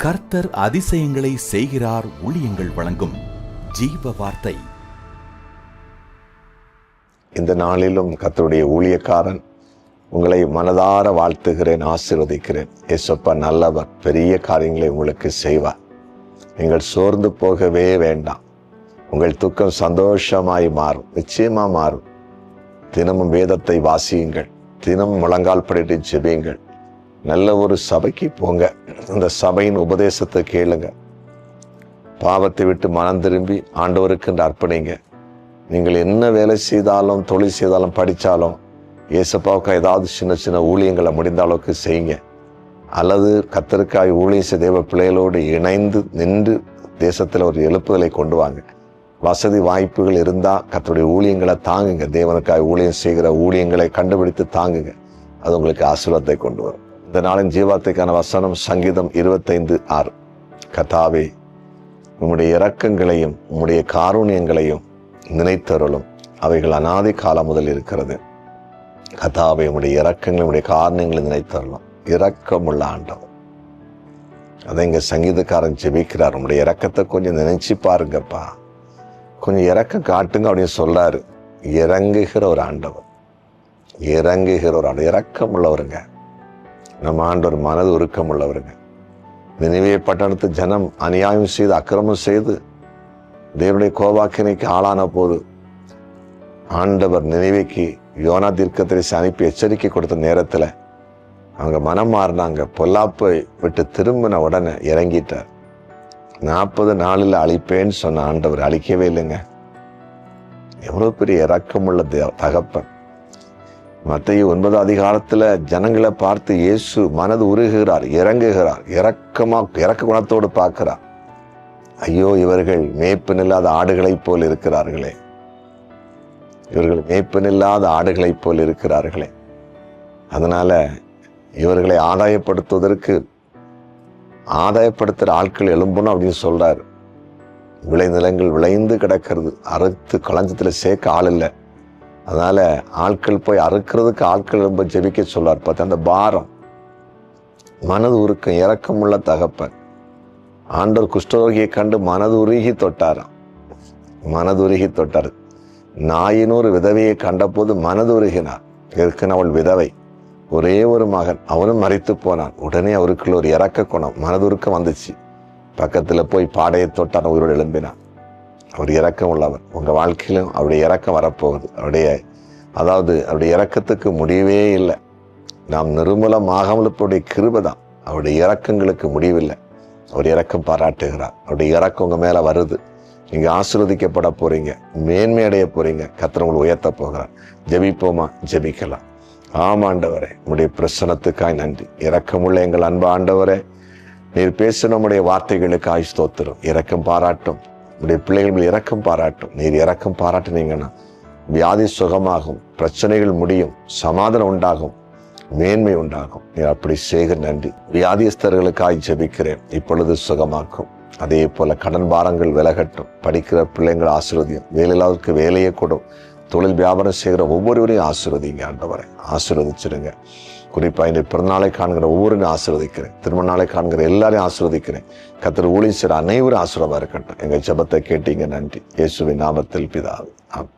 கர்த்தர் அதிசயங்களை செய்கிறார். ஊழியங்கள் வழங்கும் ஜீவ வார்த்தை. இந்த நாளிலும் கர்த்தருடைய ஊழியக்காரன் உங்களை மனதார வாழ்த்துகிறேன், ஆசீர்வதிக்கிறேன். இயேசுப்பா நல்லவர், பெரிய காரியங்களை உங்களுக்கு செய்வார். நீங்கள் சோர்ந்து போகவே வேண்டாம். உங்கள் துக்கம் சந்தோஷமாய் மாறும், நிச்சயமா மாறும். தினமும் வேதத்தை வாசியுங்கள், தினமும் முழங்கால் படிட்டு ஜெபியுங்கள். நல்ல ஒரு சபைக்கு போங்க, அந்த சபையின் உபதேசத்தை கேளுங்க. பாவத்தை விட்டு மனம் திரும்பி ஆண்டவருக்கு அர்ப்பணிங்க. நீங்கள் என்ன வேலை செய்தாலும், தொழில் செய்தாலும், படித்தாலும் இயேசுப்பாவுக்கு ஏதாவது சின்ன சின்ன ஊழியங்களை முடிந்த அளவுக்கு செய்யுங்க. அல்லது கர்த்தருக்காய் ஊழியம் செய்த தேவ பிள்ளைகளோடு இணைந்து நின்று தேசத்தில் ஒரு எழுப்புதலை கொண்டு வாங்க. வசதி வாய்ப்புகள் இருந்தால் கர்த்தருடைய ஊழியங்களை தாங்குங்க. தேவனுக்காய் ஊழியம் செய்கிற ஊழியங்களை கண்டுபிடித்து தாங்குங்க. அது உங்களுக்கு ஆசீர்வாதத்தை கொண்டு வரும். இந்த நாளின் ஜீவார்த்தைக்கான வசனம் சங்கீதம் 25:6. கர்த்தாவே, உம்முடைய இரக்கங்களையும் உம்முடைய காருண்யங்களையும் நினைத்தருளும், அவைகள் அநாதி காலம் முதல் இருக்கிறது. கர்த்தாவே, உம்முடைய இரக்கங்களை உம்முடைய காருண்யங்களை நினைத்தருளும். இரக்கமுள்ள ஆண்டவர். அதை இங்க சங்கீதக்காரன் ஜெபிக்கிறார். உம்முடைய இரக்கத்தை கொஞ்சம் நினைச்சு பாருங்கப்பா, கொஞ்சம் இரக்கம் காட்டுங்க அப்படின்னு சொல்றாரு. இறங்குகிற ஒரு ஆண்டவர், இறங்குகிற ஒரு ஆண்டவர், இரக்கம் உள்ளவருங்க. நம்ம ஆண்டவர் மனது உருக்கம் உள்ளவருங்க. நினிவே பட்டணத்து ஜனம் அநியாயம் செய்து அக்கிரமம் செய்து தேவனுடைய கோபாக்கினைக்கு ஆளான போது ஆண்டவர் நினிவேக்கு யோனா தீர்க்கதரிசி அனுப்பி எச்சரிக்கை கொடுத்த நேரத்தில் அவங்க மனம் மாறினாங்க. பொல்லாப்பை விட்டு திரும்பின உடனே இறங்கிட்டார். 40 நாளில் அழிப்பேன்னு சொன்ன ஆண்டவர் அழிக்கவே இல்லைங்க. எவ்வளவு பெரிய இரக்கமுள்ள தகப்பன். மத்தேயு 9 அதிகாரத்துல ஜனங்களை பார்த்து இயேசு மனது உருகுகிறார், இறங்குகிறார், இறக்க குணத்தோடு பார்க்கிறார். ஐயோ, இவர்கள் மேய்ப்பனில்லாத ஆடுகளைப் போல் இருக்கிறார்களே, இவர்கள் மேய்ப்பனில்லாத ஆடுகளைப் போல் இருக்கிறார்களே. அதனால இவர்களை ஆதாயப்படுத்துகிற ஆட்கள் எழும்பணும் அப்படின்னு சொல்றாரு. விளைநிலங்கள் விளைந்து கிடக்கிறது, அறுத்து களஞ்சத்தில் சேர்க்க ஆள் இல்லை. அதனால ஆட்கள் போய் அறுக்கிறதுக்கு ஆட்கள் ரொம்ப ஜெபிக்க சொல்றார். பார்த்து அந்த பாரம், மனது உருக்கம், இரக்கமுள்ள தகப்பன். ஆண்டவர் குஷ்டரோகியை கண்டு மனது உருகி தொட்டாராம், மனது உருகி தொட்டார். நாயினூறு விதவையை கண்ட போது மனது உருகினார். ஏற்கனவே அவள் விதவை, ஒரே ஒரு மகன், அவனும் மரித்து போனான். உடனே அவருக்குள்ள ஒரு இறக்க குணம், மனதுருக்கம் வந்துச்சு. பக்கத்துல போய் பாடையை தொட்டான், உயிரோடு எழும்பினான். அவர் இரக்கம் உள்ளவர். உங்க வாழ்க்கையிலும் அவருடைய இரக்கம் வரப்போகுது. அவருடைய இரக்கத்துக்கு முடிவே இல்லை. நாம் நிர்மூலமாகாமல் இருப்பவருடைய கிருபை தான். அவருடைய இரக்கங்களுக்கு முடிவில்லை. அவர் இரக்கம் பாராட்டுகிறார். அவருடைய இரக்கம் உங்க மேல வருது. நீங்க ஆசீர்வதிக்கப்பட போறீங்க, மேன்மை அடைய போறீங்க. கர்த்தர் உங்களை உயர்த்த போகிறார். ஜெபிப்போமா? ஜெபிக்கலாம். ஆமாண்டவரே, உம்முடைய பிரசன்னத்துக்காய் நன்றி. இரக்கமுள்ள எங்கள் அன்பு ஆண்டவரே, நீர் பேசின நம்முடைய வார்த்தைகளுக்காய் ஸ்தோத்திரம். இரக்கம் பாராட்டும், உடைய பிள்ளைகள் இரக்கம் பாராட்டும். நீர் இரக்கம் பாராட்டினீங்கன்னா வியாதி சுகமாகும், பிரச்சனைகள் முடியும், சமாதானம் உண்டாகும், மேன்மை உண்டாகும். நீர் அப்படி செய்க நன்றி. வியாதிஸ்தர்களுக்காய் ஜெபிக்கிறேன், இப்பொழுது சுகமாக்கும். அதே போல கடன் பாரங்கள் விலகட்டும். படிக்கிற பிள்ளைங்கள் ஆசீர்வதியும், வேலையில்லாதவருக்கு வேலையை கொடும். தொழில் வியாபாரம் செய்கிற ஒவ்வொருவரையும் ஆசீர்வதிங்க ஆண்டவரை, ஆசீர்வதிச்சிருங்க. குறிப்பா இந்த பிறந்தநாளை காண்கிற ஒவ்வொருவரையும் ஆசீர்வதிக்கிறேன். திருமண நாளை காண்கிற எல்லாரையும் ஆசீர்வதிக்கிறேன். கர்த்தர் ஊழியம் செய்கிற அனைவரும் ஆசீர்வாதமா இருக்கட்டும். எங்க ஜெபத்தை கேட்டீங்க, நன்றி. இயேசுவின் நாமத்தில் பிதாவே, ஆமென்.